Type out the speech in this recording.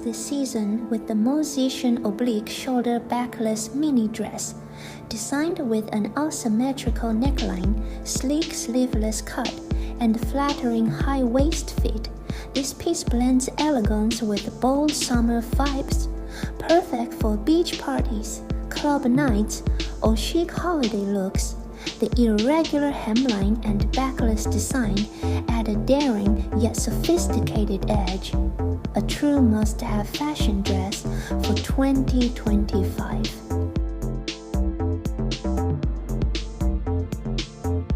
this season with the Mozision Oblique shoulder backless mini dress. Designed with an asymmetrical neckline, sleek sleeveless cut, and flattering high waist fit, this piece blends elegance with bold summer vibes, perfect for beach parties, club nights, or chic holiday looks. The irregular hemline and backless design add a daring yet sophisticated edge. A true must-have fashion dress for 2025.